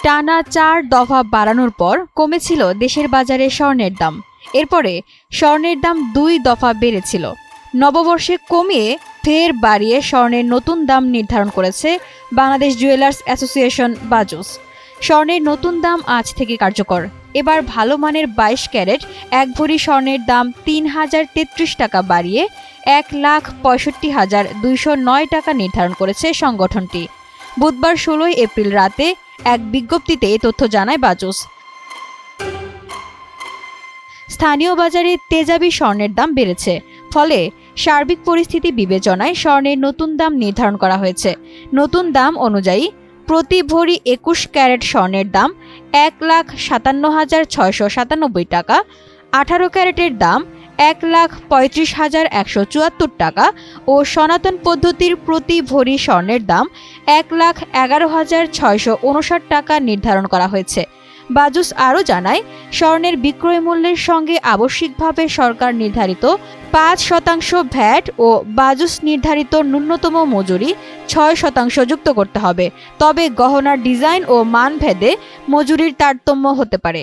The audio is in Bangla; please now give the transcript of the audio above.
টানা 4 দফা বাড়ানোর পর কমেছিল দেশের বাজারে স্বর্ণের দাম। এরপরে স্বর্ণের দাম 2 দফা বেড়েছিল। নববর্ষে কমিয়ে ফের বাড়িয়ে স্বর্ণের নতুন দাম নির্ধারণ করেছে বাংলাদেশ জুয়েলার্স অ্যাসোসিয়েশন বাজুস। স্বর্ণের নতুন দাম আজ থেকে কার্যকর। এবার ভালো মানের 22 ক্যারেট 1 ভরি স্বর্ণের দাম 3,033 টাকা বাড়িয়ে 1,65,209 টাকা নির্ধারণ করেছে সংগঠনটি। বুধবার 16 এপ্রিল রাতে এক বিজ্ঞপ্তিতে এই তথ্য জানায় বাজুস। স্থানীয় বাজারে তেজাবি স্বর্ণের দাম বেড়েছে, ফলে সার্বিক পরিস্থিতি বিবেচনায় স্বর্ণের নতুন দাম নির্ধারণ করা হয়েছে। নতুন দাম অনুযায়ী প্রতি ভরি 21 ক্যারেট স্বর্ণের দাম 1,57,697 টাকা, 18 ক্যারেটের দাম 1,35,174 টাকা ও সনাতন পদ্ধতির প্রতি ভরি স্বর্ণের দাম 1,11,659 টাকা নির্ধারণ করা হয়েছে। বাজুস আরও জানায়, স্বর্ণের বিক্রয় মূল্যের সঙ্গে আবশ্যিকভাবে সরকার নির্ধারিত 5% ভ্যাট ও বাজুস নির্ধারিত ন্যূনতম মজুরি 6% যুক্ত করতে হবে। তবে গহনার ডিজাইন ও মান ভেদে মজুরির তারতম্য হতে পারে।